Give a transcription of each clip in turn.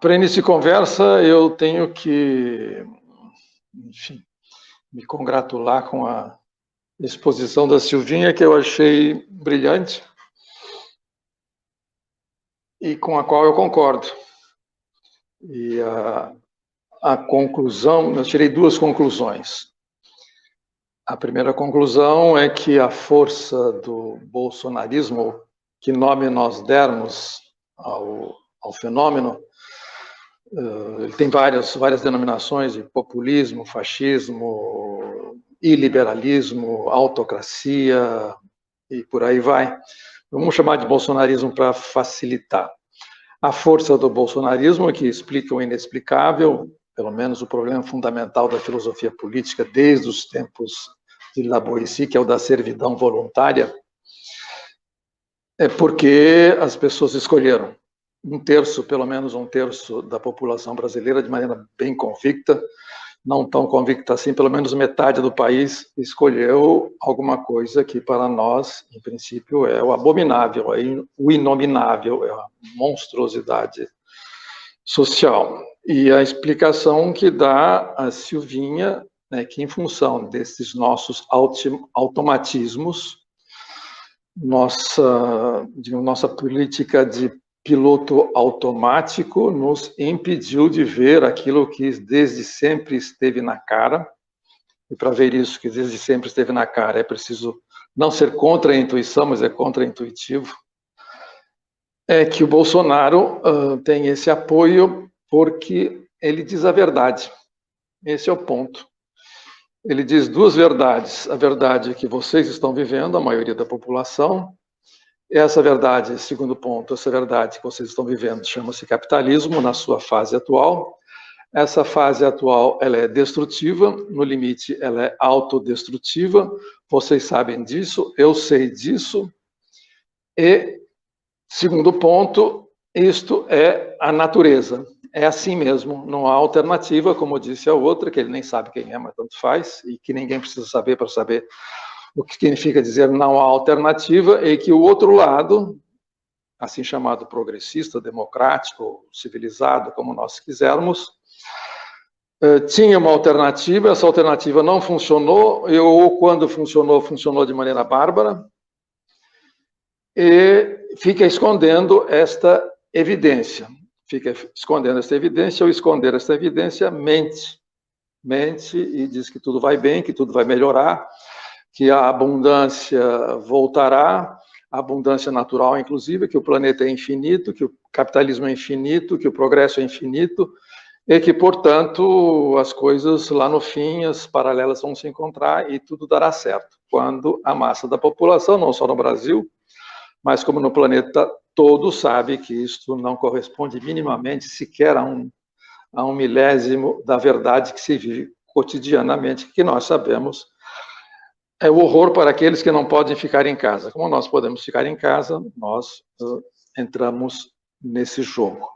Para início de conversa, eu tenho que, enfim, me congratular com a exposição da Silvinha, que eu achei brilhante e com a qual eu concordo. E a conclusão, eu tirei duas conclusões. A primeira conclusão é que a força do bolsonarismo, que nome nós dermos ao fenômeno, ele tem várias denominações de populismo, fascismo, iliberalismo, autocracia e por aí vai. Vamos chamar de bolsonarismo para facilitar. A força do bolsonarismo, que explica o inexplicável, pelo menos o problema fundamental da filosofia política desde os tempos de Lavoisier, que é o da servidão voluntária, é porque as pessoas escolheram. Pelo menos um terço da população brasileira, de maneira bem convicta, não tão convicta assim, pelo menos metade do país escolheu alguma coisa que para nós, em princípio, é o abominável, o inominável, é a monstruosidade social. E a explicação que dá a Silvinha é que, em função desses nossos automatismos, nossa política de piloto automático nos impediu de ver aquilo que desde sempre esteve na cara. E para ver isso que desde sempre esteve na cara, é preciso não ser contra a intuição, mas é contra-intuitivo. É que o Bolsonaro tem esse apoio porque ele diz a verdade. Esse é o ponto. Ele diz duas verdades. A verdade que vocês estão vivendo, a maioria da população. Essa verdade, segundo ponto, essa verdade que vocês estão vivendo chama-se capitalismo na sua fase atual. Essa fase atual, ela é destrutiva, no limite ela é autodestrutiva. Vocês sabem disso, eu sei disso. E, segundo ponto, isto é a natureza. É assim mesmo, não há alternativa, como disse a outra, que ele nem sabe quem é, mas tanto faz, e que ninguém precisa saber para saber o que significa dizer não há alternativa, e que o outro lado, assim chamado progressista, democrático, civilizado, como nós quisermos, tinha uma alternativa, essa alternativa não funcionou, ou quando funcionou, funcionou de maneira bárbara, e fica escondendo esta evidência. Fica escondendo esta evidência, ou esconder esta evidência, mente e diz que tudo vai bem, que tudo vai melhorar, que a abundância voltará, a abundância natural, inclusive, que o planeta é infinito, que o capitalismo é infinito, que o progresso é infinito, e que, portanto, as coisas lá no fim, as paralelas vão se encontrar e tudo dará certo. Quando a massa da população, não só no Brasil, mas como no planeta todo, sabe que isto não corresponde minimamente sequer a um milésimo da verdade que se vive cotidianamente, que nós sabemos é o horror para aqueles que não podem ficar em casa. Como nós podemos ficar em casa, nós entramos nesse jogo.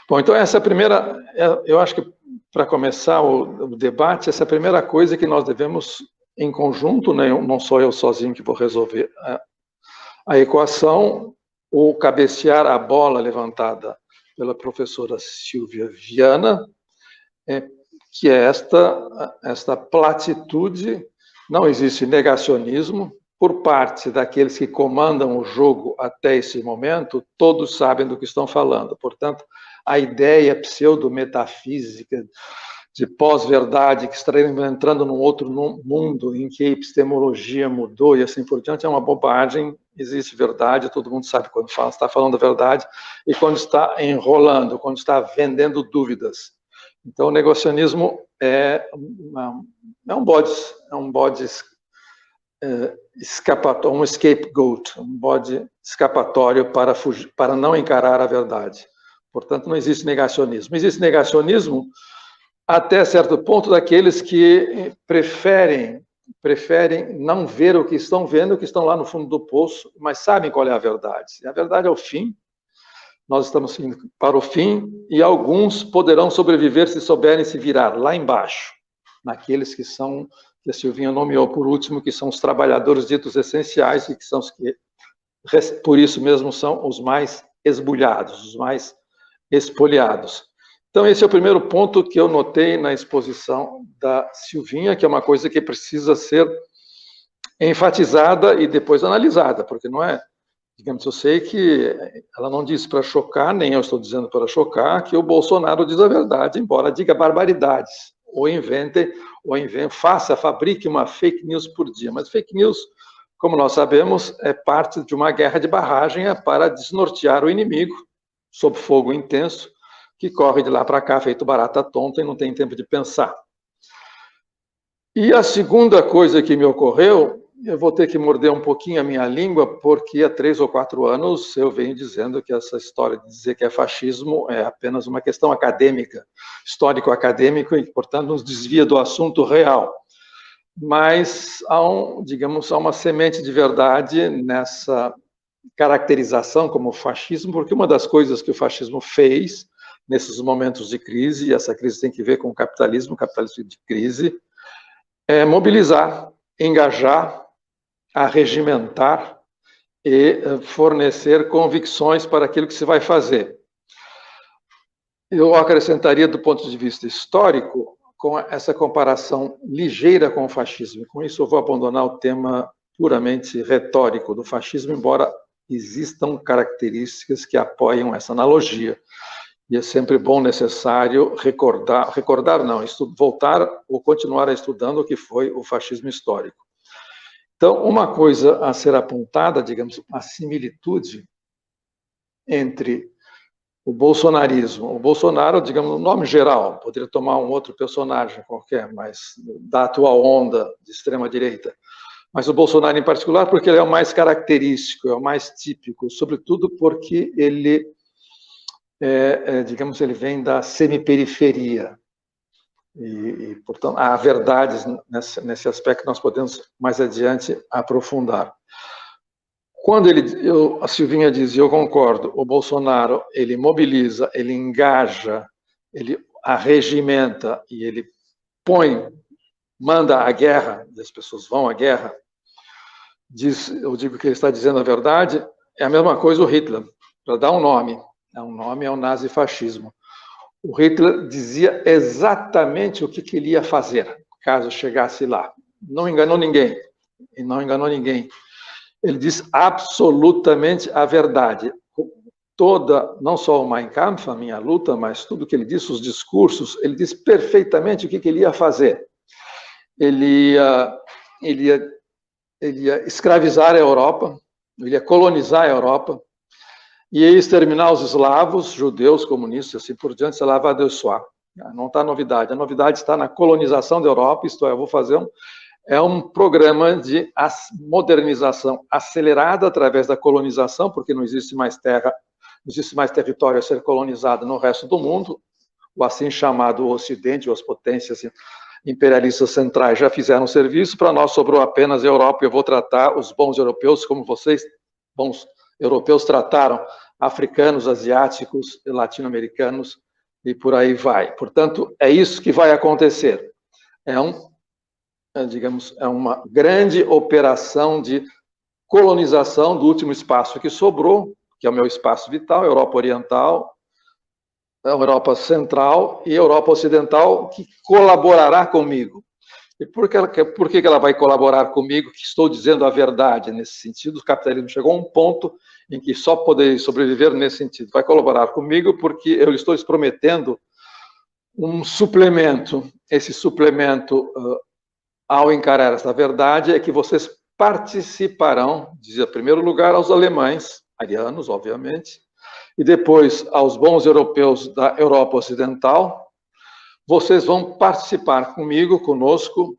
Bom, então essa é a primeira, eu acho que para começar o debate, essa é a primeira coisa que nós devemos, em conjunto, né, não sou eu sozinho que vou resolver a equação, ou cabecear a bola levantada pela professora Silvia Viana, que é esta platitude. Não existe negacionismo. Por parte daqueles que comandam o jogo até esse momento, todos sabem do que estão falando. Portanto, a ideia pseudo-metafísica de pós-verdade, que estaremos entrando num outro mundo em que a epistemologia mudou e assim por diante, é uma bobagem. Existe verdade, todo mundo sabe quando está falando a verdade e quando está enrolando, quando está vendendo dúvidas. Então, o negacionismo é um bode escapatório, um scapegoat, um bode escapatório para não encarar a verdade. Portanto, não existe negacionismo. Existe negacionismo até certo ponto daqueles que preferem não ver o que estão vendo, que estão lá no fundo do poço, mas sabem qual é a verdade. A verdade é o fim. Nós estamos indo para o fim e alguns poderão sobreviver se souberem se virar lá embaixo, naqueles que a Silvinha nomeou por último, que são os trabalhadores ditos essenciais e que são os que, por isso mesmo, são os mais esbulhados, os mais expoliados. Então, esse é o primeiro ponto que eu notei na exposição da Silvinha, que é uma coisa que precisa ser enfatizada e depois analisada, porque não é, digamos, eu sei que ela não disse para chocar, nem eu estou dizendo para chocar, que o Bolsonaro diz a verdade, embora diga barbaridades, fabrique uma fake news por dia. Mas fake news, como nós sabemos, é parte de uma guerra de barragem para desnortear o inimigo, sob fogo intenso, que corre de lá para cá feito barata tonta e não tem tempo de pensar. E a segunda coisa que me ocorreu, eu vou ter que morder um pouquinho a minha língua, porque há 3 ou 4 anos eu venho dizendo que essa história de dizer que é fascismo é apenas uma questão acadêmica, histórico-acadêmico, e, portanto, nos desvia do assunto real. Mas há uma semente de verdade nessa caracterização como fascismo, porque uma das coisas que o fascismo fez nesses momentos de crise, e essa crise tem que ver com o capitalismo de crise, é mobilizar, engajar, arregimentar e fornecer convicções para aquilo que se vai fazer. Eu acrescentaria, do ponto de vista histórico, com essa comparação ligeira com o fascismo. Com isso, eu vou abandonar o tema puramente retórico do fascismo, embora existam características que apoiam essa analogia. E é sempre bom, necessário, voltar ou continuar estudando o que foi o fascismo histórico. Então, uma coisa a ser apontada, digamos, a similitude entre o bolsonarismo, o Bolsonaro, digamos, no nome geral, poderia tomar um outro personagem qualquer, mas da atual onda de extrema-direita, mas o Bolsonaro em particular, porque ele é o mais característico, é o mais típico, sobretudo porque ele, digamos, ele vem da semiperiferia. E, portanto, há verdades nesse aspecto que nós podemos, mais adiante, aprofundar. Quando a Silvinha diz, e eu concordo, o Bolsonaro, ele mobiliza, ele engaja, ele arregimenta e ele manda a guerra, e as pessoas vão à guerra, eu digo que ele está dizendo a verdade, é a mesma coisa o Hitler, para dar um nome ao nazifascismo. O Hitler dizia exatamente o que ele ia fazer, caso chegasse lá. Não enganou ninguém, e não enganou ninguém. Ele diz absolutamente a verdade. Não só o Mein Kampf, a minha luta, mas tudo que ele disse, os discursos, ele diz perfeitamente o que ele ia fazer. Ele ia escravizar a Europa, ele ia colonizar a Europa, ia exterminar os eslavos, judeus, comunistas, assim por diante, c'est la va de soi. Não está novidade. A novidade está na colonização da Europa, isto é, eu vou fazer um programa de modernização acelerada através da colonização, porque não existe mais terra, não existe mais território a ser colonizado no resto do mundo. O assim chamado Ocidente, ou as potências imperialistas centrais já fizeram o serviço, para nós sobrou apenas a Europa. Eu vou tratar os bons europeus como vocês, bons europeus, trataram africanos, asiáticos, latino-americanos e por aí vai. Portanto, é isso que vai acontecer. É uma grande operação de colonização do último espaço que sobrou, que é o meu espaço vital, Europa Oriental, Europa Central e Europa Ocidental, que colaborará comigo. E por que ela vai colaborar comigo, que estou dizendo a verdade nesse sentido? O capitalismo chegou a um ponto em que só poderia sobreviver nesse sentido. Vai colaborar comigo porque eu lhe estou prometendo um suplemento. Esse suplemento, ao encarar essa verdade, é que vocês participarão, dizia em primeiro lugar aos alemães, arianos, obviamente, e depois aos bons europeus da Europa Ocidental. Vocês vão participar conosco,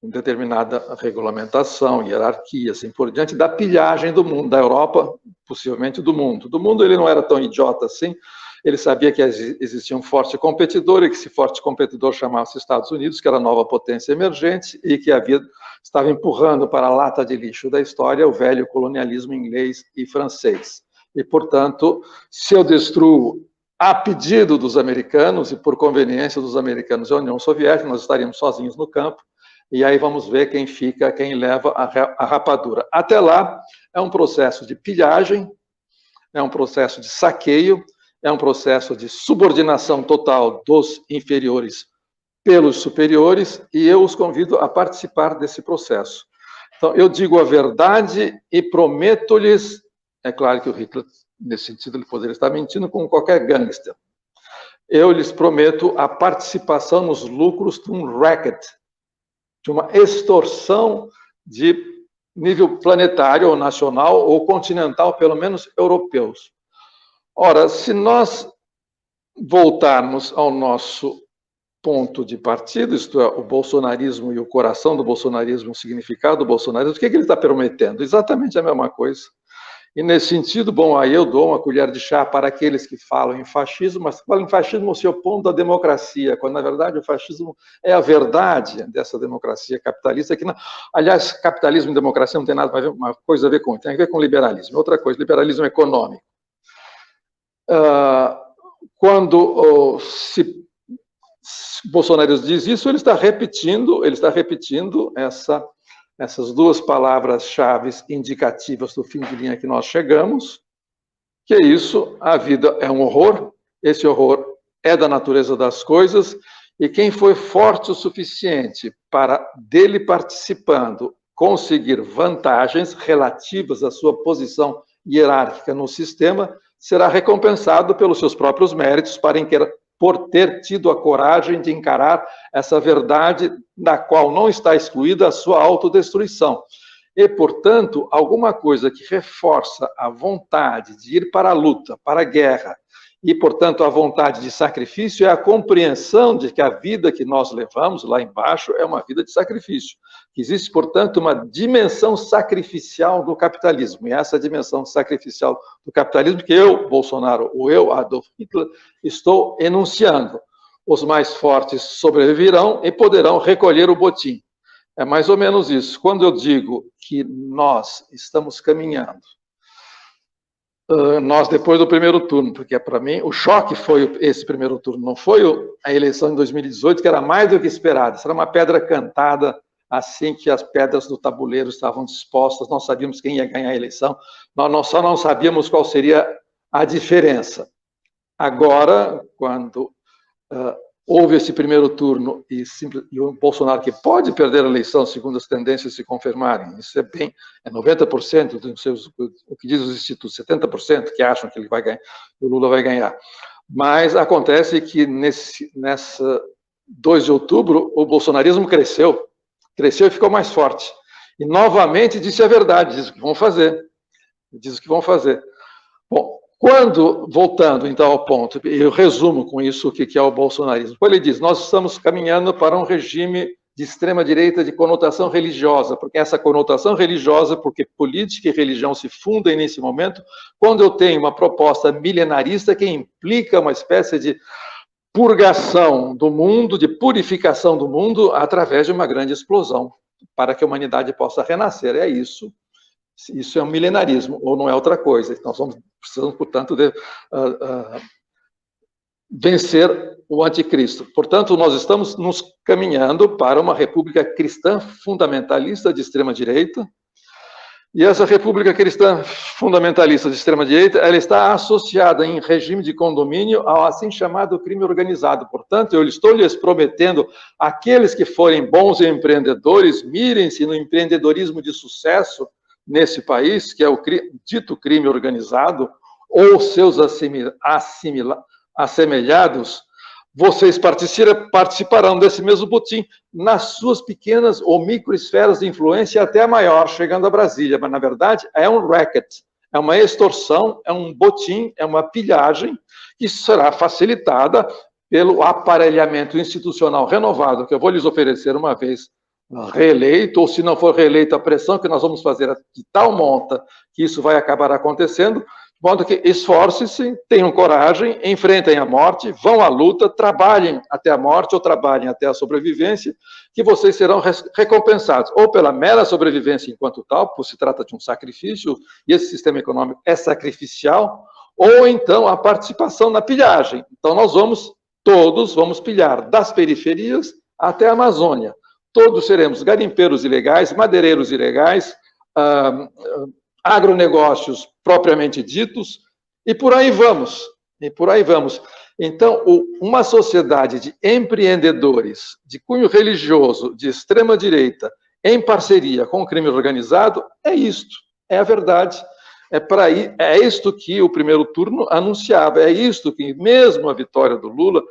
com determinada regulamentação, hierarquia, assim por diante, da pilhagem do mundo, da Europa, possivelmente do mundo. Do mundo ele não era tão idiota assim, ele sabia que existia um forte competidor, e que esse forte competidor chamava-se Estados Unidos, que era a nova potência emergente, e que estava empurrando para a lata de lixo da história o velho colonialismo inglês e francês. E, portanto, se eu destruo a pedido dos americanos e por conveniência dos americanos e a União Soviética, nós estaríamos sozinhos no campo, e aí vamos ver quem leva a rapadura. Até lá, é um processo de pilhagem, é um processo de saqueio, é um processo de subordinação total dos inferiores pelos superiores, e eu os convido a participar desse processo. Então, eu digo a verdade e prometo-lhes, é claro que o Hitler, nesse sentido, ele poderia estar mentindo como qualquer gangster. Eu lhes prometo a participação nos lucros de um racket, de uma extorsão de nível planetário, ou nacional, ou continental, pelo menos europeus. Ora, se nós voltarmos ao nosso ponto de partida, isto é, o bolsonarismo e o coração do bolsonarismo, o significado do bolsonarismo, o que ele está prometendo? Exatamente a mesma coisa. E nesse sentido, bom, aí eu dou uma colher de chá para aqueles que falam em fascismo, mas falam em fascismo se opondo à democracia, quando na verdade o fascismo é a verdade dessa democracia capitalista, que, aliás, capitalismo e democracia não tem nada a ver, uma coisa a ver com, tem a ver com liberalismo. Outra coisa, liberalismo econômico. Quando se Bolsonaro diz isso, ele está repetindo essas duas palavras-chave indicativas do fim de linha que nós chegamos, que é isso, a vida é um horror, esse horror é da natureza das coisas, e quem foi forte o suficiente para, dele participando, conseguir vantagens relativas à sua posição hierárquica no sistema, será recompensado pelos seus próprios méritos por ter tido a coragem de encarar essa verdade da qual não está excluída a sua autodestruição. E, portanto, alguma coisa que reforça a vontade de ir para a luta, para a guerra, e, portanto, a vontade de sacrifício é a compreensão de que a vida que nós levamos lá embaixo é uma vida de sacrifício. Existe, portanto, uma dimensão sacrificial do capitalismo. E essa dimensão sacrificial do capitalismo que eu, Bolsonaro, ou eu, Adolf Hitler, estou enunciando. Os mais fortes sobreviverão e poderão recolher o botim. É mais ou menos isso. Quando eu digo que nós estamos caminhando, nós depois do primeiro turno, porque para mim o choque foi esse primeiro turno, não foi a eleição em 2018, que era mais do que esperado. Isso era uma pedra cantada, assim que as pedras do tabuleiro estavam dispostas, nós sabíamos quem ia ganhar a eleição, nós só não sabíamos qual seria a diferença. Agora, quando houve esse primeiro turno e o Bolsonaro, que pode perder a eleição, segundo as tendências se confirmarem, isso é 90% o que diz os institutos, 70% que acham que ele vai ganhar, o Lula vai ganhar. Mas acontece que nessa 2 de outubro, o bolsonarismo cresceu e ficou mais forte. E novamente disse a verdade, diz o que vão fazer. Bom, voltando então ao ponto, eu resumo com isso o que é o bolsonarismo. Ele diz, nós estamos caminhando para um regime de extrema-direita de conotação religiosa, porque essa conotação religiosa, porque política e religião se fundem nesse momento, quando eu tenho uma proposta milenarista que implica uma espécie de purgação do mundo, de purificação do mundo, através de uma grande explosão, para que a humanidade possa renascer. É isso. Isso é um milenarismo, ou não é outra coisa. Nós precisamos, portanto, vencer o anticristo. Portanto, nós estamos nos caminhando para uma república cristã fundamentalista de extrema-direita, e essa república cristã fundamentalista de extrema-direita, ela está associada em regime de condomínio ao assim chamado crime organizado. Portanto, eu estou lhes prometendo, aqueles que forem bons empreendedores, mirem-se no empreendedorismo de sucesso nesse país, que é o dito crime organizado, ou seus assemelhados, vocês participarão desse mesmo botim nas suas pequenas ou microesferas de influência até a maior, chegando a Brasília. Mas, na verdade, é um racket, é uma extorsão, é um botim, é uma pilhagem que será facilitada pelo aparelhamento institucional renovado, que eu vou lhes oferecer uma vez reeleito, ou se não for reeleito, a pressão que nós vamos fazer de tal monta que isso vai acabar acontecendo, de modo que esforcem-se, tenham coragem, enfrentem a morte, vão à luta, trabalhem até a morte ou trabalhem até a sobrevivência, que vocês serão recompensados, ou pela mera sobrevivência enquanto tal, por se trata de um sacrifício, e esse sistema econômico é sacrificial, ou então a participação na pilhagem. Então nós todos vamos pilhar das periferias até a Amazônia. Todos seremos garimpeiros ilegais, madeireiros ilegais, agronegócios propriamente ditos, e por aí vamos. e por aí vamos. Então, uma sociedade de empreendedores, de cunho religioso, de extrema-direita, em parceria com o crime organizado, é isto, é a verdade. É isto que o primeiro turno anunciava, é isto que mesmo a vitória do Lula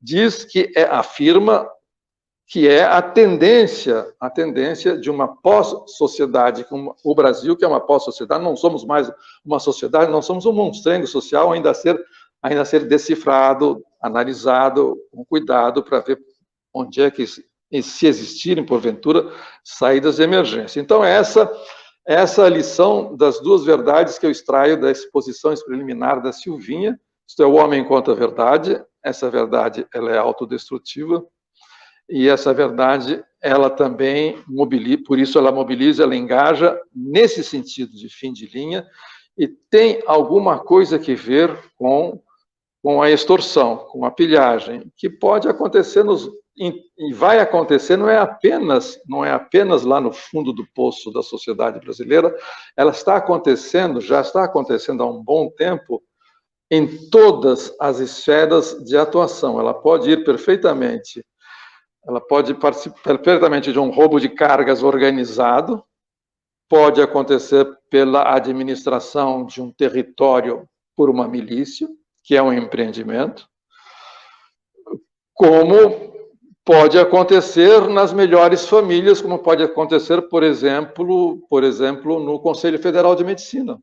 diz que afirma que é a tendência de uma pós-sociedade, como o Brasil, que é uma pós-sociedade, não somos mais uma sociedade, nós somos um monstrengo social ainda a ser decifrado, analisado, com cuidado, para ver onde é que, se existirem, porventura, saídas de emergência. Então, essa a lição das duas verdades que eu extraio da exposição preliminar da Silvinha. Isto é, o homem contra a verdade. Essa verdade, ela é autodestrutiva, e essa verdade, ela também mobiliza, por isso ela mobiliza, ela engaja nesse sentido de fim de linha, e tem alguma coisa que ver com a extorsão, com a pilhagem, que pode acontecer e vai acontecer, não é apenas lá no fundo do poço da sociedade brasileira, ela está acontecendo, já está acontecendo há um bom tempo, em todas as esferas de atuação. Ela pode ir perfeitamente, ela pode participar perfeitamente de um roubo de cargas organizado, pode acontecer pela administração de um território por uma milícia, que é um empreendimento, como pode acontecer nas melhores famílias, como pode acontecer, por exemplo, no Conselho Federal de Medicina.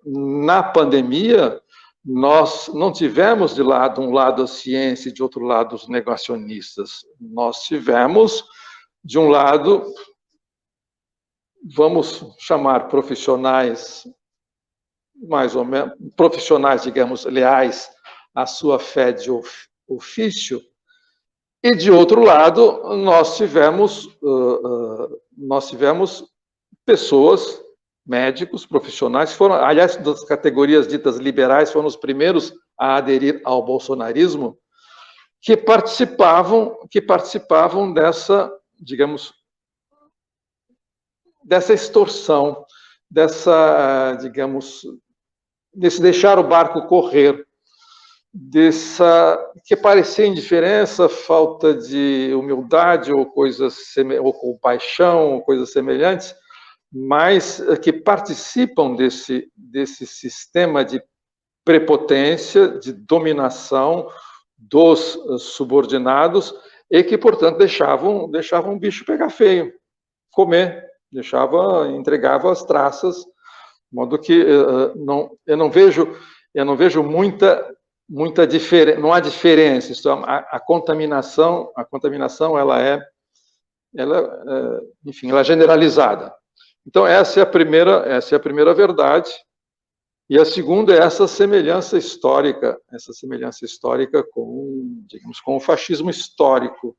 Na pandemia, nós não tivemos de um lado a ciência e de outro lado os negacionistas. Nós tivemos, de um lado, vamos chamar profissionais, mais ou menos, profissionais, digamos, leais à sua fé de ofício, e, de outro lado, nós tivemos pessoas, médicos, profissionais, que foram, aliás, das categorias ditas liberais, foram os primeiros a aderir ao bolsonarismo, que participavam dessa, digamos, dessa extorsão, desse deixar o barco correr, que parecia indiferença, falta de humildade ou compaixão, ou coisas semelhantes, mas que participam desse sistema de prepotência, de dominação dos subordinados, e que, portanto, deixavam o bicho pegar feio, comer, entregava as traças, de modo que eu não vejo muita diferença, não há diferença. A contaminação, ela é generalizada. Então, essa é a primeira verdade. E a segunda é essa semelhança histórica com o fascismo histórico,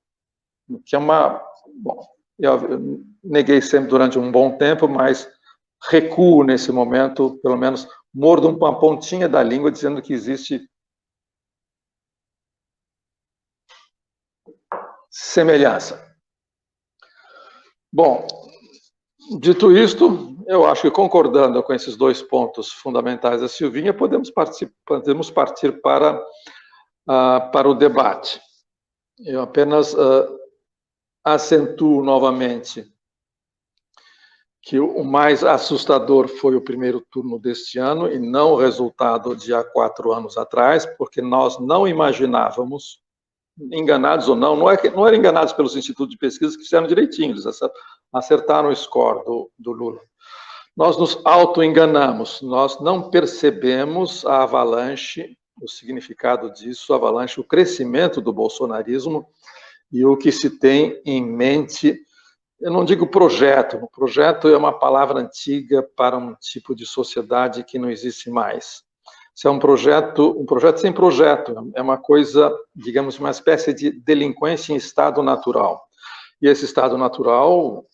que é eu neguei sempre durante um bom tempo, mas recuo nesse momento, pelo menos mordo uma pontinha da língua, dizendo que existe semelhança. Bom, dito isto, eu acho que, concordando com esses dois pontos fundamentais da Silvinha, podemos partir para o debate. Eu apenas acentuo novamente que o mais assustador foi o primeiro turno deste ano e não o resultado de há 4 anos atrás, porque nós não imaginávamos, enganados ou não eram enganados pelos institutos de pesquisa que fizeram direitinho, eles acertaram o score do Lula. Nós nos auto-enganamos, nós não percebemos a avalanche, o significado disso, a avalanche, o crescimento do bolsonarismo e o que se tem em mente. Eu não digo projeto é uma palavra antiga para um tipo de sociedade que não existe mais. Isso é um projeto sem projeto, é uma coisa, digamos, uma espécie de delinquência em estado natural. E esse estado natural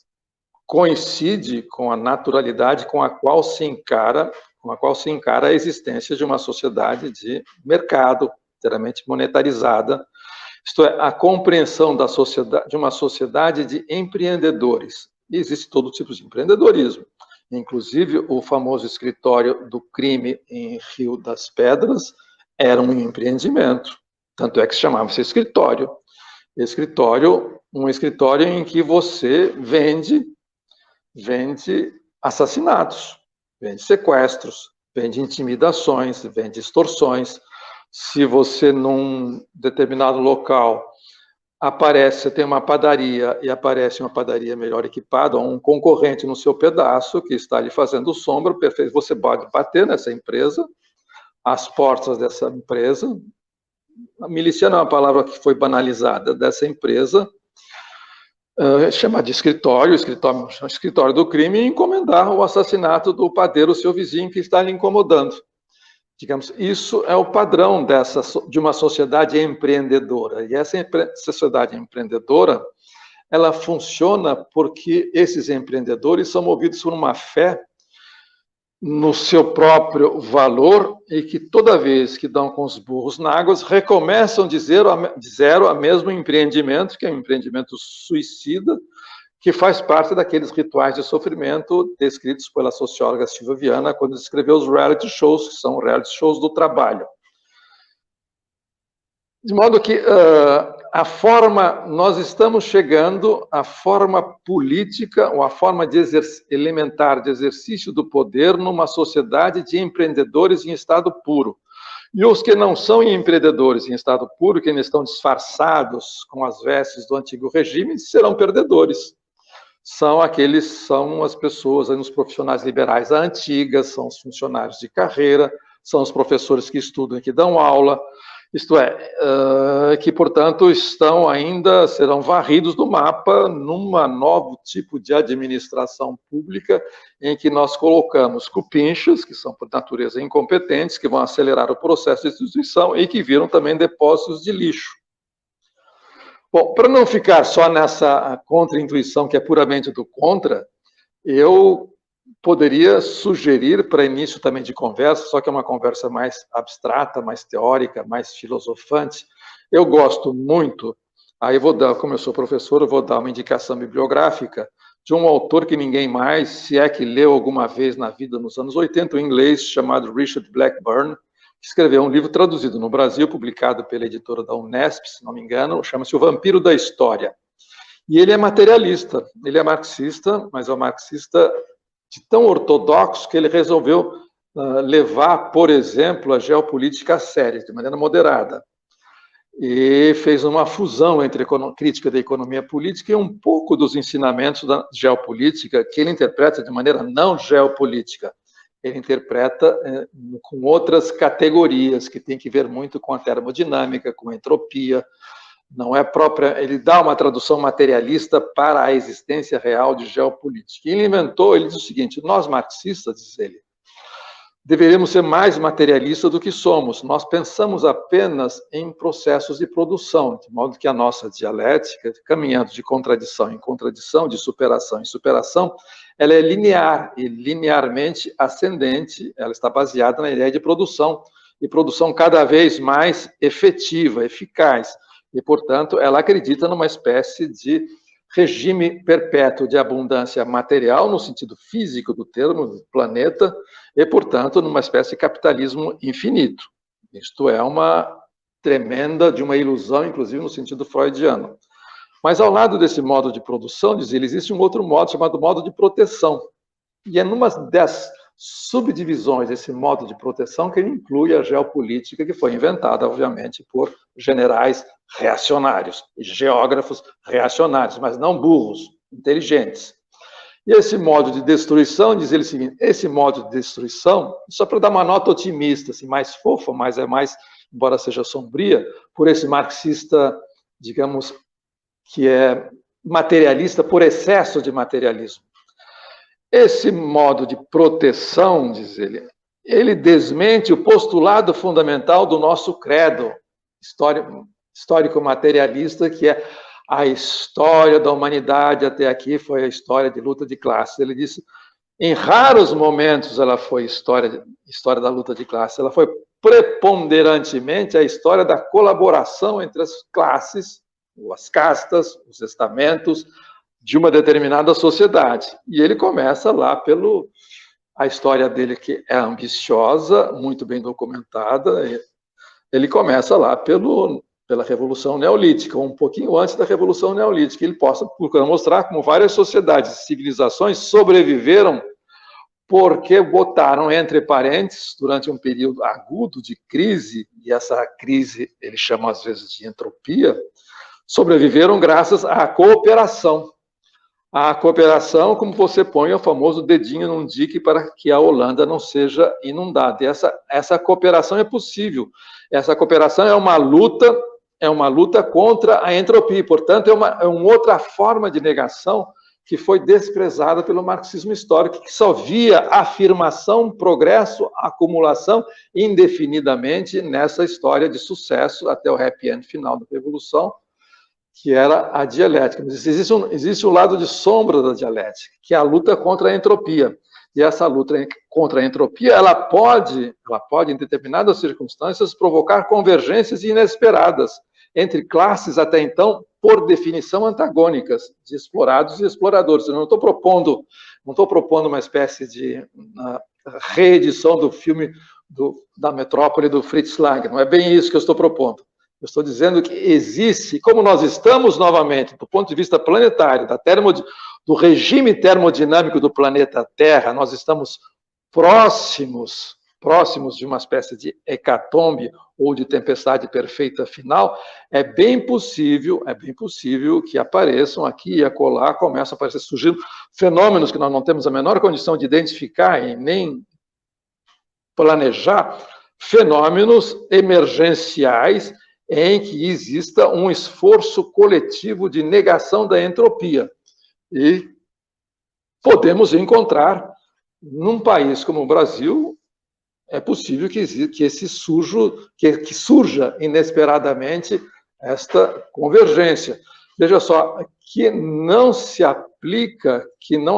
coincide com a naturalidade com a qual se encara a existência de uma sociedade de mercado, inteiramente monetarizada, isto é, a compreensão de uma sociedade de empreendedores. E existe todo tipo de empreendedorismo. Inclusive, o famoso escritório do crime em Rio das Pedras era um empreendimento, tanto é que chamava-se escritório. Um escritório em que você vende assassinatos, vende sequestros, vende intimidações, vende extorsões. Se você, num determinado local, aparece, tem uma padaria e aparece uma padaria melhor equipada, ou um concorrente no seu pedaço que está lhe fazendo sombra, perfeito, você pode bater nessa empresa, as portas dessa empresa, a miliciana é uma palavra que foi banalizada, dessa empresa, chamar de escritório do crime, e encomendar o assassinato do padeiro, seu vizinho, que está lhe incomodando. Digamos, isso é o padrão de uma sociedade empreendedora. E essa sociedade empreendedora, ela funciona porque esses empreendedores são movidos por uma fé no seu próprio valor e que toda vez que dão com os burros na água, recomeçam de zero a mesmo empreendimento, que é um empreendimento suicida, que faz parte daqueles rituais de sofrimento descritos pela socióloga Silvia Viana quando escreveu os reality shows, que são reality shows do trabalho. De modo que nós estamos chegando à forma política, ou à forma elementar de exercício do poder numa sociedade de empreendedores em estado puro. E os que não são empreendedores em estado puro, que ainda estão disfarçados com as vestes do antigo regime, serão perdedores. São as pessoas, os profissionais liberais antigas, são os funcionários de carreira, são os professores que estudam e que dão aula, isto é, que, portanto, serão varridos do mapa num novo tipo de administração pública em que nós colocamos cupinchas, que são, por natureza, incompetentes, que vão acelerar o processo de destituição e que viram também depósitos de lixo. Bom, para não ficar só nessa contra-intuição, que é puramente do contra, eu poderia sugerir, para início também de conversa, só que é uma conversa mais abstrata, mais teórica, mais filosofante. Eu gosto muito, aí como eu sou professor, eu vou dar uma indicação bibliográfica de um autor que ninguém mais, se é que leu alguma vez na vida nos anos 80, em inglês, chamado Richard Blackburn, que escreveu um livro traduzido no Brasil, publicado pela editora da Unesp, se não me engano, chama-se O Vampiro da História. E ele é materialista, ele é marxista, mas é um marxista de tão ortodoxo que ele resolveu levar, por exemplo, a geopolítica a sério, de maneira moderada. E fez uma fusão entre a crítica da economia política e um pouco dos ensinamentos da geopolítica, que ele interpreta de maneira não geopolítica. Ele interpreta com outras categorias, que tem que ver muito com a termodinâmica, com a entropia. Não é própria, ele dá uma tradução materialista para a existência real de geopolítica. E ele diz o seguinte: nós marxistas, diz ele, deveríamos ser mais materialistas do que somos. Nós pensamos apenas em processos de produção, de modo que a nossa dialética, caminhando de contradição em contradição, de superação em superação, ela é linear e linearmente ascendente, ela está baseada na ideia de produção, e produção cada vez mais efetiva, eficaz. E, portanto, ela acredita numa espécie de regime perpétuo de abundância material, no sentido físico do termo, do planeta, e, portanto, numa espécie de capitalismo infinito. Isto é uma ilusão, inclusive no sentido freudiano. Mas, ao lado desse modo de produção, diz ele, existe um outro modo, chamado modo de proteção. E é numa das subdivisões desse modo de proteção que ele inclui a geopolítica, que foi inventada, obviamente, por generais reacionários e geógrafos reacionários, mas não burros, inteligentes. E esse modo de destruição, diz ele o seguinte, esse modo de destruição, só para dar uma nota otimista, assim, mais fofa, mas embora seja sombria, por esse marxista, digamos, que é materialista por excesso de materialismo. Esse modo de proteção, diz ele desmente o postulado fundamental do nosso credo histórico-materialista, que é a história da humanidade até aqui foi a história de luta de classes. Ele disse, em raros momentos ela foi história da luta de classes, ela foi preponderantemente a história da colaboração entre as classes, as castas, os estamentos, de uma determinada sociedade. E ele começa lá a história dele, que é ambiciosa, muito bem documentada, ele começa lá pela Revolução Neolítica, um pouquinho antes da Revolução Neolítica. Ele procura mostrar como várias sociedades e civilizações sobreviveram porque botaram entre parênteses, durante um período agudo de crise, e essa crise ele chama às vezes de entropia, sobreviveram graças à cooperação. A cooperação, como você põe o famoso dedinho num dique para que a Holanda não seja inundada. E essa cooperação é possível. Essa cooperação é uma luta contra a entropia. Portanto, é uma outra forma de negação que foi desprezada pelo marxismo histórico, que só via afirmação, progresso, acumulação indefinidamente nessa história de sucesso até o happy end final da Revolução, que era a dialética. Mas existe um lado de sombra da dialética, que é a luta contra a entropia. E essa luta contra a entropia, ela pode, em determinadas circunstâncias, provocar convergências inesperadas entre classes até então, por definição, antagônicas, de explorados e exploradores. Eu não estou propondo uma espécie de reedição do filme da Metrópole do Fritz Lang. Não é bem isso que eu estou propondo. Eu estou dizendo que existe, como nós estamos novamente, do ponto de vista planetário, do regime termodinâmico do planeta Terra, nós estamos próximos de uma espécie de hecatombe ou de tempestade perfeita final, é bem possível que apareçam aqui e acolá, começam a aparecer, surgindo fenômenos que nós não temos a menor condição de identificar e nem planejar, fenômenos emergenciais em que exista um esforço coletivo de negação da entropia. E podemos encontrar, num país como o Brasil, é possível que surja inesperadamente esta convergência. Veja só, que não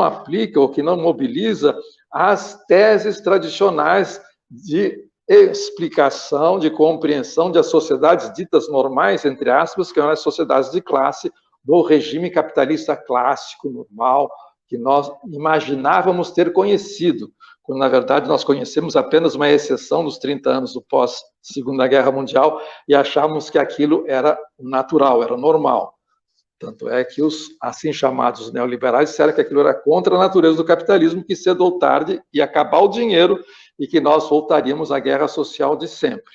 aplica ou que não mobiliza as teses tradicionais de explicação, de compreensão das sociedades ditas normais, entre aspas, que são as sociedades de classe do regime capitalista clássico, normal, que nós imaginávamos ter conhecido, quando, na verdade, nós conhecemos apenas uma exceção dos 30 anos do pós-Segunda Guerra Mundial e achávamos que aquilo era natural, era normal. Tanto é que os assim chamados neoliberais disseram que aquilo era contra a natureza do capitalismo, que cedo ou tarde ia acabar o dinheiro e que nós voltaríamos à guerra social de sempre.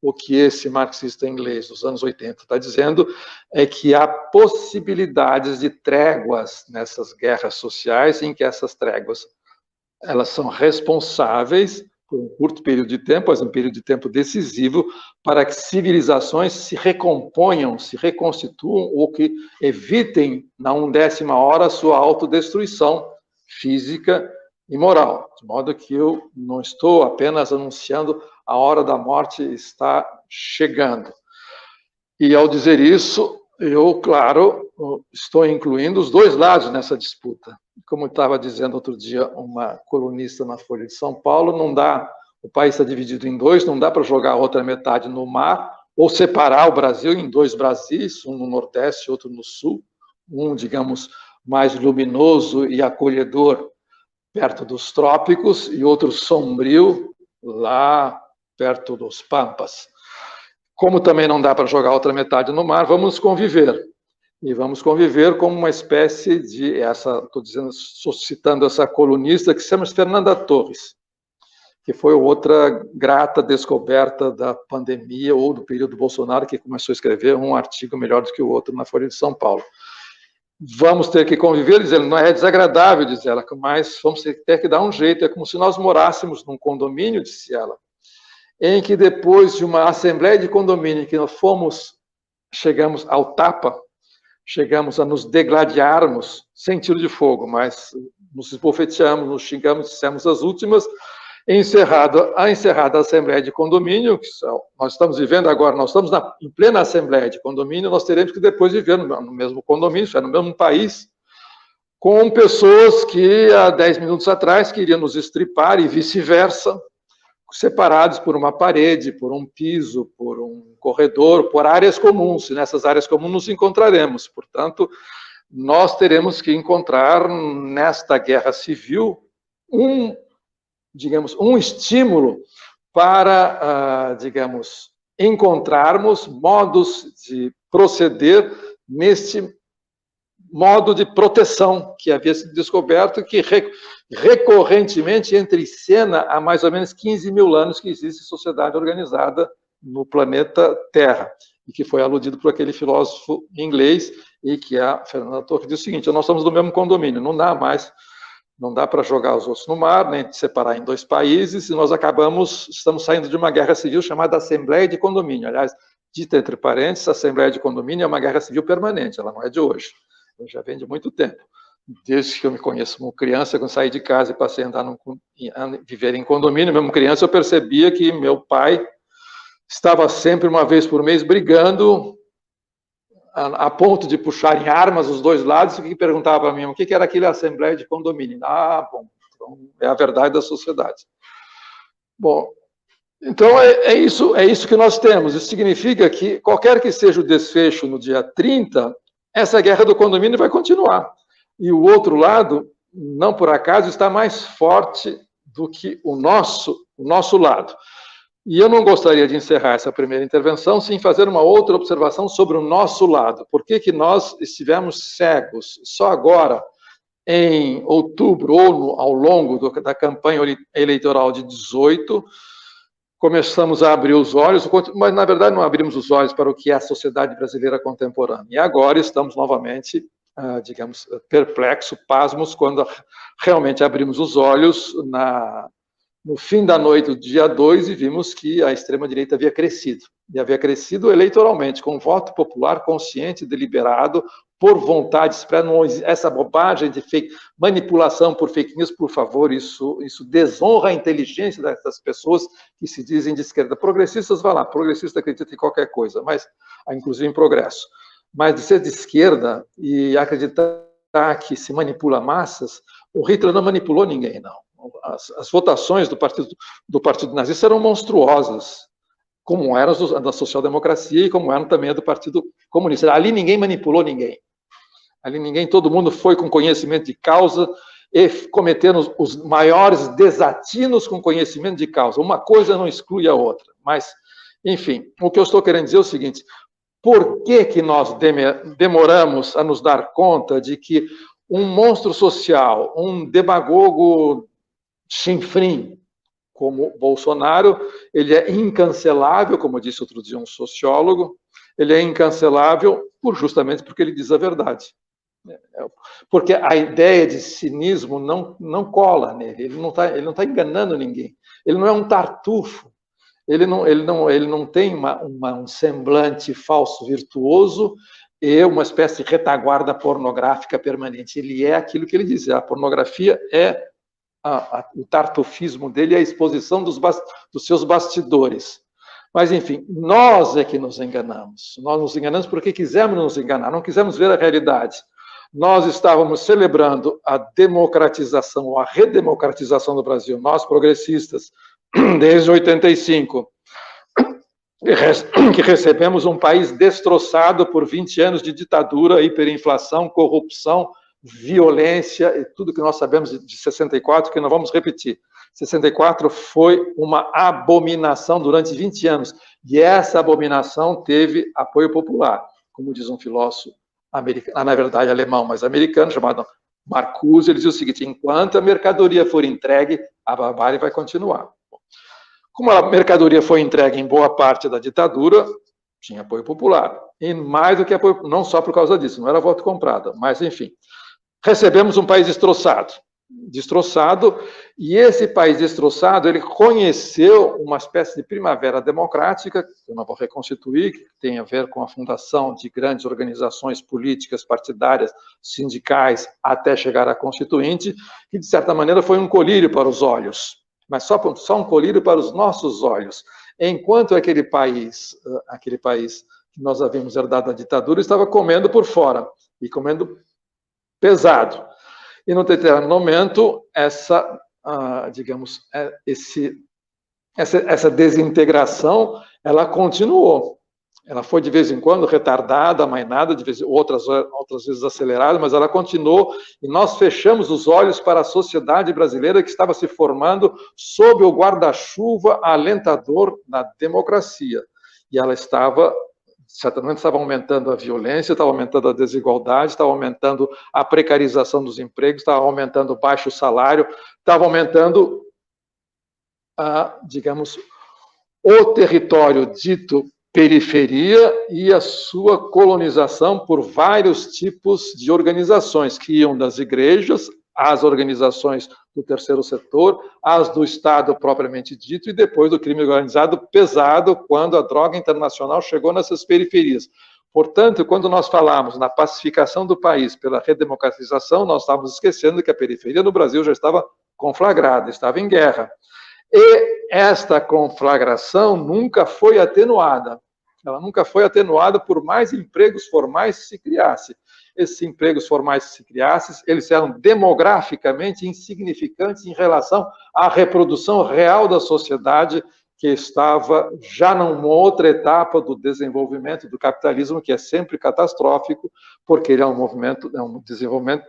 O que esse marxista inglês dos anos 80 está dizendo é que há possibilidades de tréguas nessas guerras sociais, em que essas tréguas elas são responsáveis por um curto período de tempo, mas um período de tempo decisivo, para que civilizações se recomponham, se reconstituam ou que evitem, na 1/10 hora, a sua autodestruição física e moral. De modo que eu não estou apenas anunciando a hora da morte está chegando. E, ao dizer isso, eu, claro, estou incluindo os dois lados nessa disputa. Como estava dizendo outro dia uma colunista na Folha de São Paulo, o país está dividido em dois, não dá para jogar a outra metade no mar, ou separar o Brasil em dois Brasis, um no Nordeste e outro no Sul, um, digamos, mais luminoso e acolhedor perto dos trópicos, e outro sombrio lá perto dos Pampas. Como também não dá para jogar a outra metade no mar, vamos conviver. E vamos conviver como uma espécie de, estou citando essa colunista que se chama Fernanda Torres, que foi outra grata descoberta da pandemia ou do período Bolsonaro, que começou a escrever um artigo melhor do que o outro na Folha de São Paulo. Vamos ter que conviver, diz ela, não é desagradável, diz ela, mas vamos ter que dar um jeito, é como se nós morássemos num condomínio, disse ela, em que depois de uma assembleia de condomínio, que nós chegamos ao tapa, chegamos a nos degladiarmos, sem tiro de fogo, mas nos esbofeteamos, nos xingamos, dissemos as últimas, encerrada a assembleia de condomínio, que nós estamos vivendo agora, nós estamos em plena assembleia de condomínio, nós teremos que depois viver no mesmo condomínio, no mesmo país, com pessoas que há 10 minutos atrás queriam nos estripar e vice-versa, separados por uma parede, por um piso, por um corredor, por áreas comuns, e nessas áreas comuns nos encontraremos. Portanto, nós teremos que encontrar nesta guerra civil digamos, um estímulo para, digamos, encontrarmos modos de proceder neste modo de proteção que havia sido descoberto, que recorrentemente entra em cena há mais ou menos 15 mil anos que existe sociedade organizada no planeta Terra, e que foi aludido por aquele filósofo inglês, e que a Fernanda Torres diz o seguinte: nós estamos no mesmo condomínio, não dá para jogar os outros no mar, nem separar em dois países, e nós estamos saindo de uma guerra civil chamada Assembleia de Condomínio. Aliás, dita entre parênteses, a Assembleia de Condomínio é uma guerra civil permanente, ela não é de hoje. Já vem de muito tempo. Desde que eu me conheço como criança, quando saí de casa e passei a viver em condomínio, mesmo criança, eu percebia que meu pai estava sempre, uma vez por mês, brigando, a ponto de puxarem armas os dois lados, e perguntava para mim o que era aquele Assembleia de Condomínio. Bom, então é a verdade da sociedade. Bom, então é isso que nós temos. Isso significa que, qualquer que seja o desfecho no dia 30, essa guerra do condomínio vai continuar. E o outro lado, não por acaso, está mais forte do que o nosso lado. E eu não gostaria de encerrar essa primeira intervenção sem fazer uma outra observação sobre o nosso lado. Por que nós estivemos cegos? Só agora, em outubro, ou ao longo da campanha eleitoral de 18, começamos a abrir os olhos, mas na verdade não abrimos os olhos para o que é a sociedade brasileira contemporânea. E agora estamos novamente, digamos, perplexos, pasmos, quando realmente abrimos os olhos no fim da noite do dia 2 e vimos que a extrema-direita havia crescido. E havia crescido eleitoralmente, com voto popular consciente, deliberado, por vontade expressa. Essa bobagem de manipulação por fake news, por favor, isso desonra a inteligência dessas pessoas que se dizem de esquerda. Progressistas, vá lá, progressista acredita em qualquer coisa, mas inclusive em progresso. Mas de ser de esquerda e acreditar que se manipula massas, o Hitler não manipulou ninguém, não. As votações do partido nazista eram monstruosas, como eram as da social-democracia e como eram também a do Partido Comunista. Ali ninguém manipulou ninguém. Ali todo mundo foi com conhecimento de causa e cometendo os maiores desatinos com conhecimento de causa. Uma coisa não exclui a outra. Mas, enfim, o que eu estou querendo dizer é o seguinte: por que nós demoramos a nos dar conta de que um monstro social, um demagogo chinfrim como Bolsonaro, ele é incancelável, como disse outro dia um sociólogo, ele é incancelável justamente porque ele diz a verdade. Porque a ideia de cinismo não cola nele, ele não tá enganando ninguém, ele não é um tartufo, ele não tem um semblante falso virtuoso e uma espécie de retaguarda pornográfica permanente. Ele é aquilo que ele diz, a pornografia é o tartufismo dele, é a exposição dos seus bastidores. Mas, enfim, nós é que nos enganamos. Nós nos enganamos porque quisemos nos enganar, não quisemos ver a realidade. Nós estávamos celebrando a democratização, ou a redemocratização do Brasil, nós progressistas, desde 85, que recebemos um país destroçado por 20 anos de ditadura, hiperinflação, corrupção, violência e tudo que nós sabemos de 64, que não vamos repetir. 64 foi uma abominação durante 20 anos, e essa abominação teve apoio popular, como diz um filósofo americano, na verdade alemão, mas americano, chamado Marcuse. Ele diz o seguinte: enquanto a mercadoria for entregue, a barbárie vai continuar. Como a mercadoria foi entregue em boa parte da ditadura, tinha apoio popular, e mais do que apoio, não só por causa disso, não era voto comprado, mas enfim. Recebemos um país destroçado, e esse país destroçado, ele conheceu uma espécie de primavera democrática, que eu não vou reconstituir, que tem a ver com a fundação de grandes organizações políticas, partidárias, sindicais, até chegar à Constituinte, que, de certa maneira, foi um colírio para os olhos, mas só um colírio para os nossos olhos, enquanto aquele país que nós havíamos herdado da ditadura estava comendo por fora, e comendo pesado. E, num determinado momento, essa desintegração, ela continuou. Ela foi de vez em quando retardada, amainada, outras vezes acelerada, mas ela continuou e nós fechamos os olhos para a sociedade brasileira que estava se formando sob o guarda-chuva alentador da democracia. E ela estava, certamente, estava aumentando a violência, estava aumentando a desigualdade, estava aumentando a precarização dos empregos, estava aumentando o baixo salário, estava aumentando, digamos, o território dito periferia e a sua colonização por vários tipos de organizações, que iam das igrejas, às organizações do terceiro setor, às do Estado propriamente dito, e depois do crime organizado pesado, quando a droga internacional chegou nessas periferias. Portanto, quando nós falamos na pacificação do país pela redemocratização, nós estávamos esquecendo que a periferia no Brasil já estava conflagrada, estava em guerra. E esta conflagração nunca foi atenuada. Ela nunca foi atenuada por mais empregos formais se criasse. Esses empregos formais se criassem, eles eram demograficamente insignificantes em relação à reprodução real da sociedade que estava já numa outra etapa do desenvolvimento do capitalismo, que é sempre catastrófico, porque ele é um desenvolvimento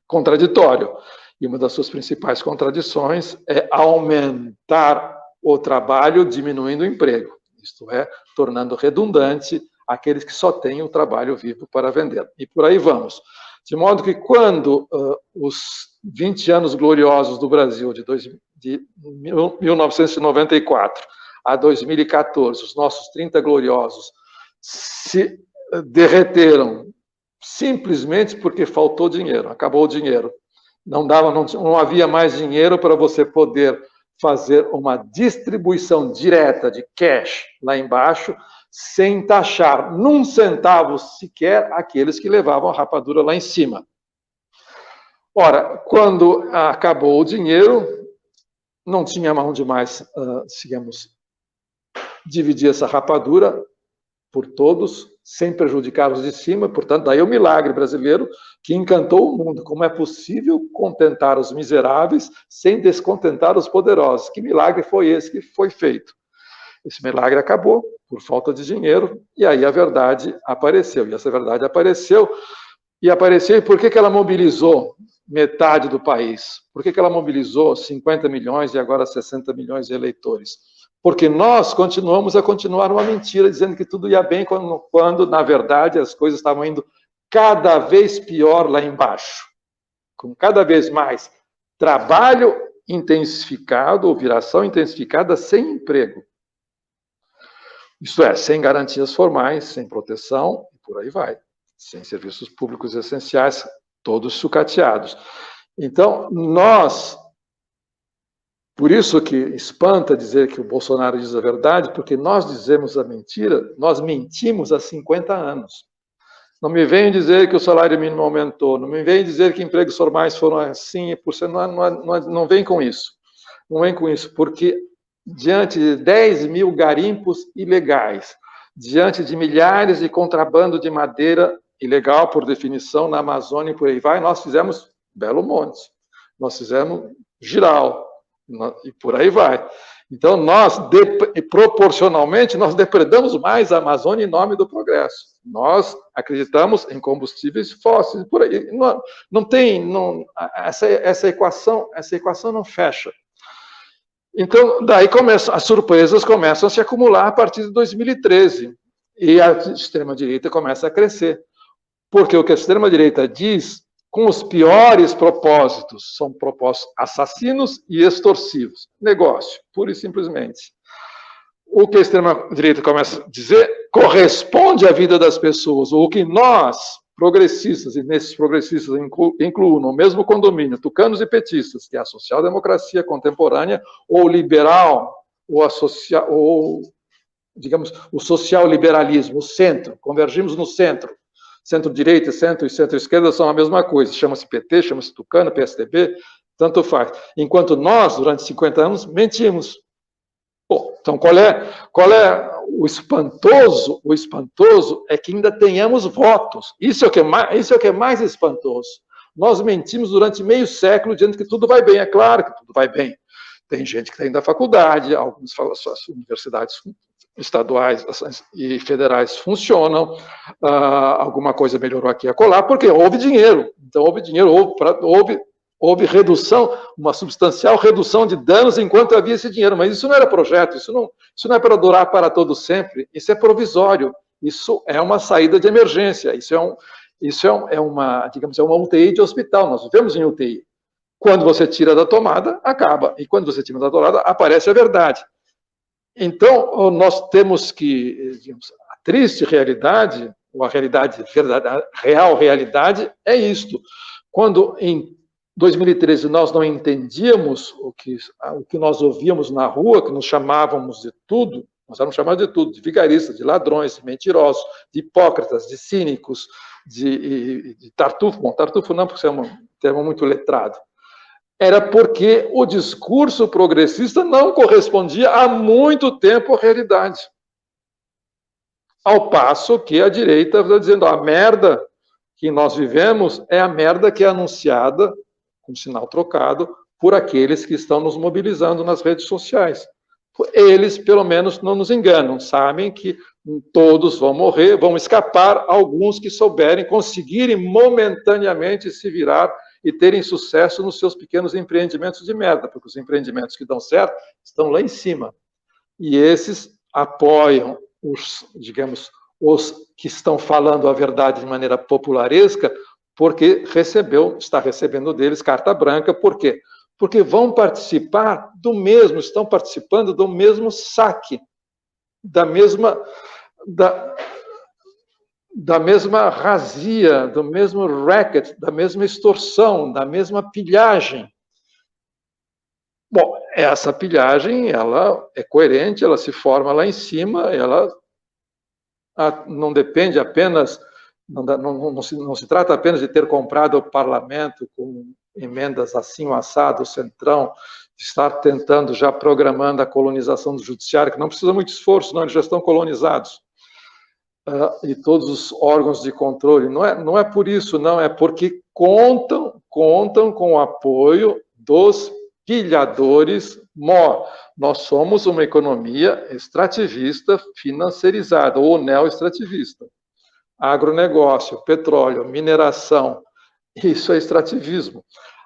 contraditório. E uma das suas principais contradições é aumentar o trabalho diminuindo o emprego. Isto é, tornando redundante aqueles que só têm o trabalho vivo para vender. E por aí vamos. De modo que quando os 20 anos gloriosos do Brasil, de 1994 a 2014, os nossos 30 gloriosos, se derreteram simplesmente porque faltou dinheiro, acabou o dinheiro. Não havia mais dinheiro para você poder fazer uma distribuição direta de cash lá embaixo, sem taxar num centavo sequer aqueles que levavam a rapadura lá em cima. Ora, quando acabou o dinheiro, não tinha onde mais, digamos, dividir essa rapadura por todos, sem prejudicar os de cima. Portanto, daí o milagre brasileiro que encantou o mundo. Como é possível contentar os miseráveis sem descontentar os poderosos? Que milagre foi esse que foi feito? Esse milagre acabou por falta de dinheiro, e aí a verdade apareceu. E essa verdade apareceu, e por que ela mobilizou metade do país? Por que ela mobilizou 50 milhões e agora 60 milhões de eleitores? Porque nós continuamos uma mentira, dizendo que tudo ia bem, quando na verdade, as coisas estavam indo cada vez pior lá embaixo. Com cada vez mais trabalho intensificado, ou viração intensificada, sem emprego. Isto é, sem garantias formais, sem proteção, e por aí vai. Sem serviços públicos essenciais, todos sucateados. Então, por isso que espanta dizer que o Bolsonaro diz a verdade, porque nós dizemos a mentira, nós mentimos há 50 anos. Não me venham dizer que o salário mínimo aumentou, não me venham dizer que empregos formais foram assim, não vem com isso. Não vem com isso, porque diante de 10 mil garimpos ilegais, diante de milhares de contrabando de madeira ilegal, por definição, na Amazônia e por aí vai, nós fizemos Belo Monte, nós fizemos Giral, e por aí vai. Então, proporcionalmente, nós depredamos mais a Amazônia em nome do progresso. Nós acreditamos em combustíveis fósseis, por aí. Essa equação não fecha. Então, daí as surpresas começam a se acumular a partir de 2013. E a extrema-direita começa a crescer. Porque o que a extrema-direita diz, com os piores propósitos, são propósitos assassinos e extorsivos. Negócio, pura e simplesmente. O que a extrema-direita começa a dizer corresponde à vida das pessoas. O que nós, progressistas, e nesses progressistas incluo no mesmo condomínio tucanos e petistas, que é a social-democracia contemporânea, ou liberal, ou digamos, o social-liberalismo, o centro, convergimos no centro. Centro-direita, centro e centro-esquerda são a mesma coisa, chama-se PT, chama-se Tucano, PSDB, tanto faz. Enquanto nós, durante 50 anos, mentimos. Bom, então qual é o espantoso? O espantoso é que ainda tenhamos votos. Isso é o que é mais espantoso. Nós mentimos durante meio século, dizendo que tudo vai bem. É claro que tudo vai bem. Tem gente que está indo à faculdade, algumas universidades estaduais e federais funcionam, alguma coisa melhorou aqui e acolá, porque houve dinheiro. Então, houve dinheiro, houve redução, uma substancial redução de danos enquanto havia esse dinheiro. Mas isso não era projeto, isso não é para durar para todo sempre, isso é provisório, isso é uma saída de emergência, isso é uma, digamos, é uma UTI de hospital, nós vivemos em UTI. Quando você tira da tomada, acaba. E quando você tira da tomada, aparece a verdade. Então, nós temos que, digamos, a triste realidade, ou a realidade, a real realidade, é isto. Quando, em 2013, nós não entendíamos o que nós ouvíamos na rua, que nos chamávamos de tudo, nós éramos chamados de tudo, de vigaristas, de ladrões, de mentirosos, de hipócritas, de cínicos, de tartufo. Bom, tartufo não, porque é um termo muito letrado. Era porque o discurso progressista não correspondia há muito tempo à realidade. Ao passo que a direita está dizendo a merda que nós vivemos é a merda que é anunciada, com sinal trocado, por aqueles que estão nos mobilizando nas redes sociais. Eles, pelo menos, não nos enganam, sabem que todos vão morrer, vão escapar, alguns que souberem, conseguirem momentaneamente se virar e terem sucesso nos seus pequenos empreendimentos de merda, porque os empreendimentos que dão certo estão lá em cima. E esses apoiam digamos, os que estão falando a verdade de maneira popularesca, porque está recebendo deles carta branca. Por quê? Porque vão participar estão participando do mesmo saque, da mesma razia, do mesmo racket, da mesma extorsão, da mesma pilhagem. Bom, essa pilhagem, ela é coerente, ela se forma lá em cima, ela não depende apenas, não se trata apenas de ter comprado o parlamento com emendas assim, o assado, o centrão, de estar tentando, já programando a colonização do judiciário, que não precisa muito esforço, não, eles já estão colonizados. E todos os órgãos de controle. Não é por isso, não, é porque contam com o apoio dos pilhadores mor. Nós somos uma economia extrativista financiarizada, ou neoextrativista. Agronegócio, petróleo, mineração, isso é extrativismo.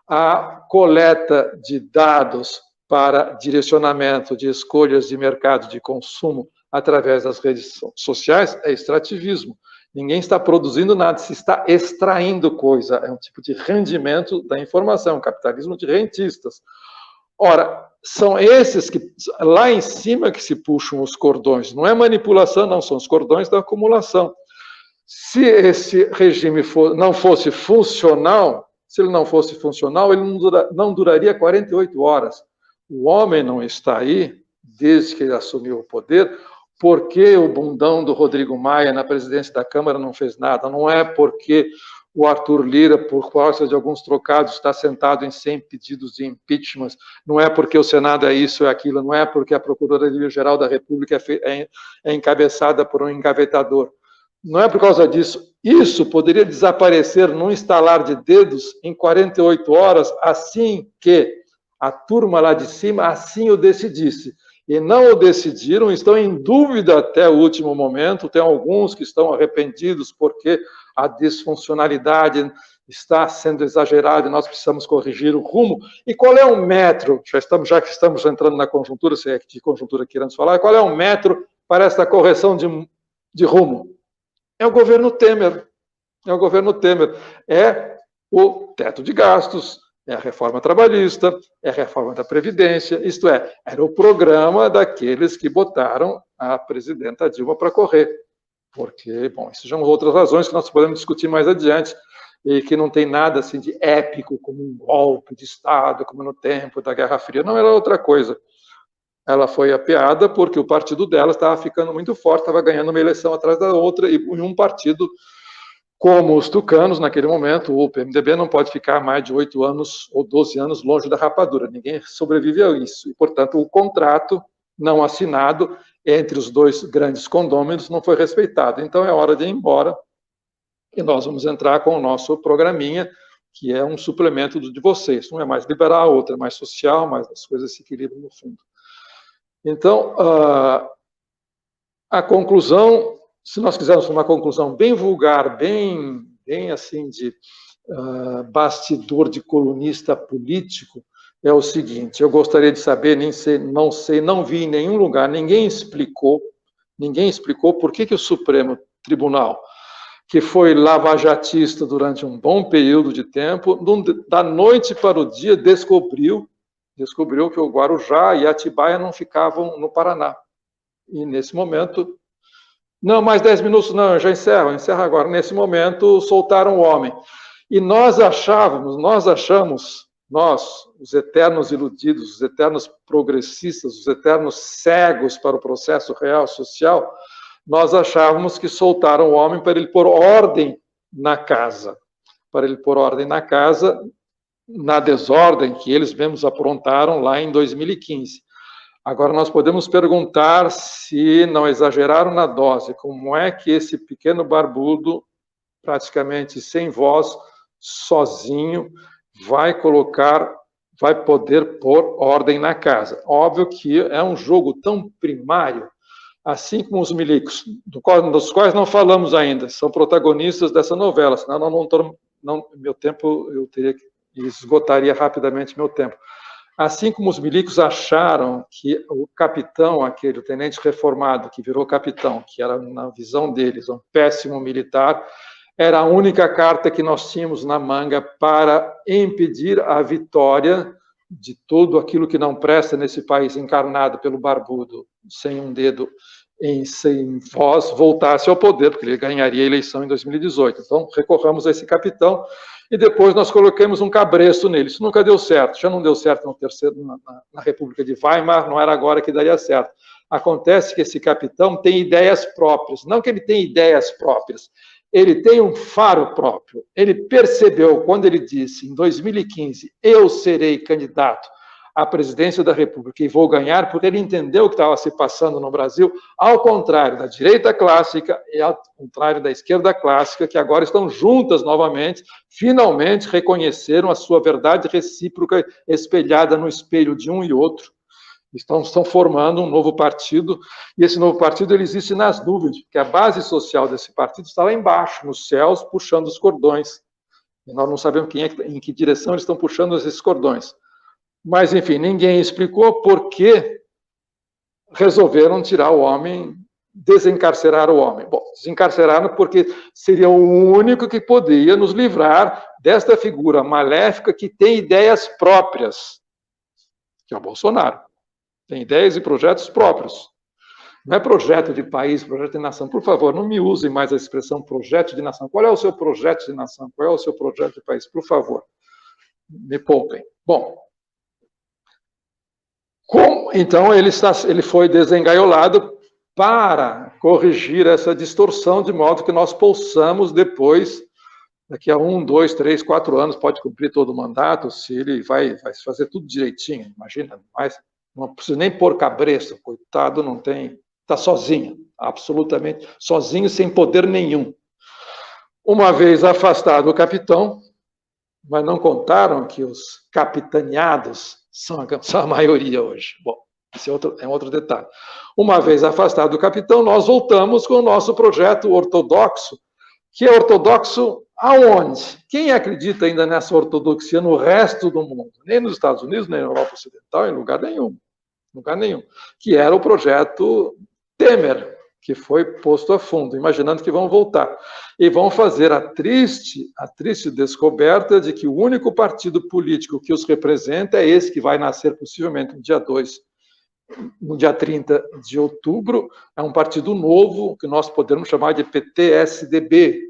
A coleta de dados para direcionamento de escolhas de mercado de consumo através das redes sociais é extrativismo. Ninguém está produzindo nada, se está extraindo coisa. É um tipo de rendimento da informação, um capitalismo de rentistas. Ora, são esses que, lá em cima, que se puxam os cordões. Não é manipulação, não, são os cordões da acumulação. Se esse regime não fosse funcional, ele não duraria 48 horas. O homem não está aí, desde que ele assumiu o poder, porque o bundão do Rodrigo Maia na presidência da Câmara não fez nada. Não é porque o Arthur Lira, por causa de alguns trocados, está sentado em 100 pedidos de impeachment. Não é porque o Senado é isso ou aquilo. Não é porque a Procuradoria-Geral da República é encabeçada por um engavetador. Não é por causa disso. Isso poderia desaparecer num estalar de dedos em 48 horas, assim que a turma lá de cima assim o decidisse. E não o decidiram, estão em dúvida até o último momento. Tem alguns que estão arrependidos porque a disfuncionalidade está sendo exagerada e nós precisamos corrigir o rumo. E qual é o metro? Já que estamos entrando na conjuntura, se é de conjuntura que queremos falar, qual é o metro para esta correção de rumo? É o governo Temer. É o governo Temer. É o teto de gastos, é a reforma trabalhista, é a reforma da Previdência, isto é, era o programa daqueles que botaram a presidenta Dilma para correr. Porque, bom, isso já são outras razões que nós podemos discutir mais adiante, e que não tem nada assim de épico, como um golpe de Estado, como no tempo da Guerra Fria. Não, era outra coisa. Ela foi apeada porque o partido dela estava ficando muito forte, estava ganhando uma eleição atrás da outra, e um partido como os tucanos, naquele momento, o PMDB não pode ficar mais de 8 anos ou 12 anos longe da rapadura. Ninguém sobrevive a isso. E, portanto, o contrato não assinado entre os dois grandes condôminos não foi respeitado. Então, é hora de ir embora. E nós vamos entrar com o nosso programinha, que é um suplemento de vocês. Um é mais liberal, outro é mais social, mas as coisas se equilibram no fundo. Então, A conclusão, se nós quisermos uma conclusão bem vulgar, bem assim de bastidor de colunista político, é o seguinte: eu gostaria de saber, não vi em nenhum lugar, ninguém explicou por que o Supremo Tribunal, que foi lavajatista durante um bom período de tempo, da noite para o dia descobriu que o Guarujá e Atibaia não ficavam no Paraná. E nesse momento, não, mais 10 minutos, não, eu já encerro agora. Nesse momento, soltaram o homem. E nós achamos, os eternos iludidos, os eternos progressistas, os eternos cegos para o processo real social, nós achávamos que soltaram o homem para ele pôr ordem na casa. Para ele pôr ordem na casa, na desordem que eles mesmos aprontaram lá em 2015. Agora, nós podemos perguntar se não exageraram na dose, como é que esse pequeno barbudo, praticamente sem voz, sozinho, vai poder pôr ordem na casa. Óbvio que é um jogo tão primário, assim como os milicos, dos quais não falamos ainda, são protagonistas dessa novela, senão meu tempo, eu teria que esgotaria rapidamente meu tempo. Assim como os milicos acharam que o capitão, o tenente reformado que virou capitão, que era, na visão deles, um péssimo militar, era a única carta que nós tínhamos na manga para impedir a vitória de tudo aquilo que não presta nesse país, encarnado pelo barbudo, sem um dedo, sem voz, voltasse ao poder, porque ele ganharia a eleição em 2018. Então, recorramos a esse capitão e depois nós colocamos um cabresto nele. Isso nunca deu certo. Já não deu certo na República de Weimar, não era agora que daria certo. Acontece que esse capitão tem ideias próprias. Não que ele tenha ideias próprias, ele tem um faro próprio. Ele percebeu, quando ele disse, em 2015, eu serei candidato à presidência da República e vou ganhar, porque ele entendeu o que estava se passando no Brasil, ao contrário da direita clássica e ao contrário da esquerda clássica, que agora estão juntas novamente, finalmente reconheceram a sua verdade recíproca espelhada no espelho de um e outro. Estão formando um novo partido, e esse novo partido ele existe nas nuvens, porque a base social desse partido está lá embaixo, nos céus, puxando os cordões. E nós não sabemos em que direção eles estão puxando esses cordões. Mas, enfim, ninguém explicou por que resolveram tirar o homem, desencarcerar o homem. Bom, desencarceraram porque seria o único que poderia nos livrar desta figura maléfica que tem ideias próprias, que é o Bolsonaro. Tem ideias e projetos próprios. Não é projeto de país, projeto de nação. Por favor, não me usem mais a expressão projeto de nação. Qual é o seu projeto de nação? Qual é o seu projeto de país? Por favor, me poupem. Bom, então ele foi desengaiolado para corrigir essa distorção, de modo que nós possamos depois, daqui a 1, 2, 3, 4 anos, pode cumprir todo o mandato, se ele vai fazer tudo direitinho, imagina, mas não precisa nem pôr cabresto, coitado, não tem, está sozinho, absolutamente sozinho, sem poder nenhum. Uma vez afastado o capitão, mas não contaram que os capitaneados são a maioria hoje. Bom, esse é outro detalhe. Uma vez afastado o capitão, nós voltamos com o nosso projeto ortodoxo, que é ortodoxo aonde? Quem acredita ainda nessa ortodoxia no resto do mundo? Nem nos Estados Unidos, nem na Europa Ocidental, em lugar nenhum. Que era o projeto Temer, que foi posto a fundo, imaginando que vão voltar. E vão fazer a triste descoberta de que o único partido político que os representa é esse que vai nascer possivelmente no dia 2, no dia 30 de outubro, é um partido novo, que nós podemos chamar de PTSDB,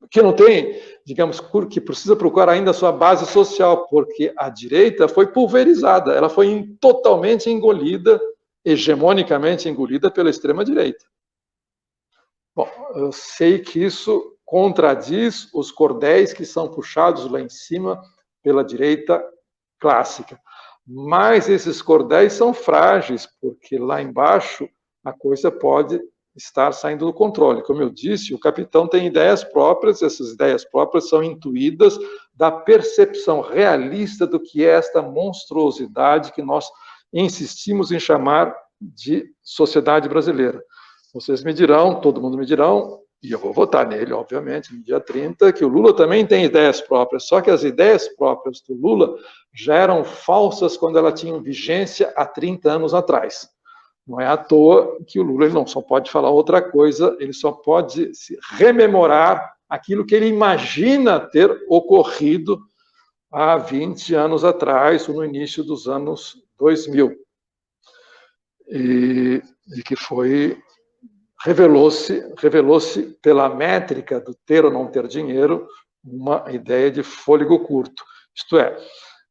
que não tem, digamos, que precisa procurar ainda a sua base social, porque a direita foi pulverizada, ela foi totalmente engolida, hegemonicamente engolida pela extrema-direita. Bom, eu sei que isso contradiz os cordéis que são puxados lá em cima pela direita clássica, mas esses cordéis são frágeis, porque lá embaixo a coisa pode estar saindo do controle. Como eu disse, o capitão tem ideias próprias, essas ideias próprias são intuídas da percepção realista do que é esta monstruosidade que nós insistimos em chamar de sociedade brasileira. Vocês me dirão, todo mundo me dirão, e eu vou votar nele, obviamente, no dia 30, que o Lula também tem ideias próprias, só que as ideias próprias do Lula já eram falsas quando elas tinham vigência há 30 anos atrás. Não é à toa que o Lula ele não só pode falar outra coisa, ele só pode se rememorar aquilo que ele imagina ter ocorrido há 20 anos atrás, ou no início dos anos 2000. E que revelou-se pela métrica do ter ou não ter dinheiro, uma ideia de fôlego curto. Isto é,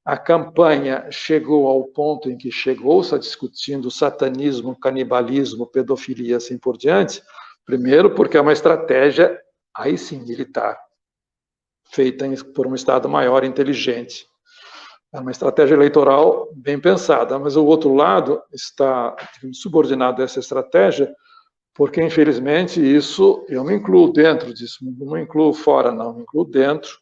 a campanha chegou ao ponto em que chegou, está discutindo satanismo, canibalismo, pedofilia, assim por diante, primeiro porque é uma estratégia, aí sim, militar, feita por um Estado-Maior inteligente. É uma estratégia eleitoral bem pensada, mas o outro lado está subordinado a essa estratégia, porque, infelizmente, isso, eu me incluo dentro disso, não me incluo fora, não, me incluo dentro.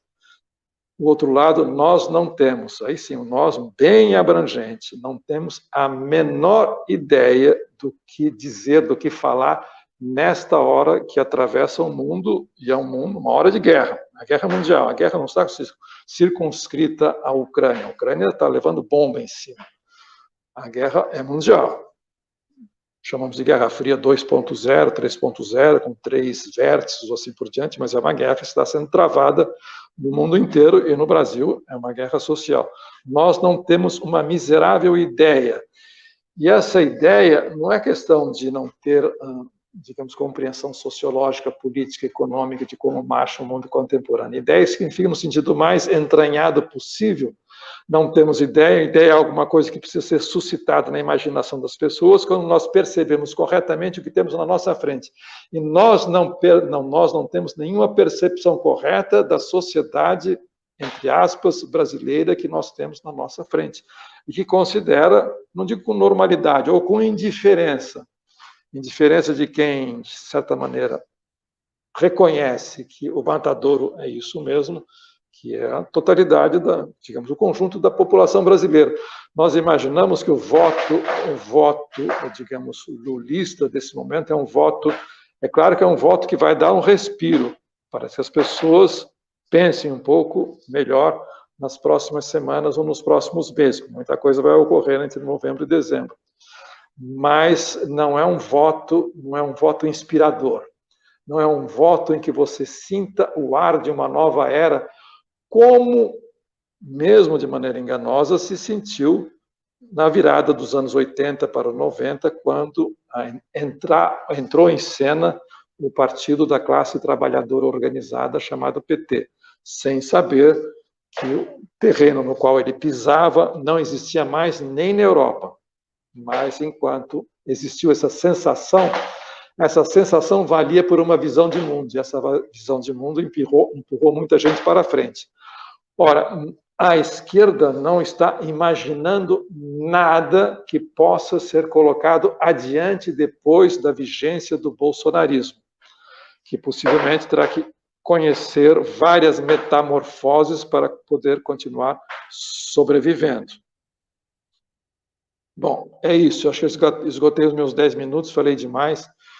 O outro lado, nós não temos, aí sim, um nós bem abrangente, não temos a menor ideia do que dizer, do que falar nesta hora que atravessa o mundo, e é um mundo, uma hora de guerra, a guerra mundial. A guerra não está circunscrita à Ucrânia. A Ucrânia está levando bomba em cima. A guerra é mundial. Chamamos de Guerra Fria 2.0, 3.0, com 3 vértices ou assim por diante, mas é uma guerra que está sendo travada no mundo inteiro e no Brasil é uma guerra social. Nós não temos uma miserável ideia. E essa ideia não é questão de não ter, digamos, compreensão sociológica, política, econômica de como marcha o mundo contemporâneo. Ideia significa no sentido mais entranhado possível. Não temos ideia, ideia é alguma coisa que precisa ser suscitada na imaginação das pessoas quando nós percebemos corretamente o que temos na nossa frente. E nós não temos nenhuma percepção correta da sociedade, entre aspas, brasileira que nós temos na nossa frente. E que considera, não digo com normalidade, ou com indiferença de quem, de certa maneira, reconhece que o matadouro é isso mesmo, que é a totalidade digamos, do conjunto da população brasileira. Nós imaginamos que o voto, digamos, lulista desse momento é um voto, é claro que é um voto que vai dar um respiro para que as pessoas pensem um pouco melhor nas próximas semanas ou nos próximos meses. Muita coisa vai ocorrer entre novembro e dezembro. Mas não é um voto inspirador. Não é um voto em que você sinta o ar de uma nova era, como, mesmo de maneira enganosa, se sentiu na virada dos anos 80 para 90, quando entrou em cena o Partido da Classe Trabalhadora Organizada, chamado PT, sem saber que o terreno no qual ele pisava não existia mais nem na Europa. Mas, enquanto existiu essa sensação valia por uma visão de mundo, e essa visão de mundo empurrou muita gente para frente. Ora, a esquerda não está imaginando nada que possa ser colocado adiante depois da vigência do bolsonarismo, que possivelmente terá que conhecer várias metamorfoses para poder continuar sobrevivendo. Bom, é isso. Eu acho que eu esgotei os meus 10 minutos, falei demais.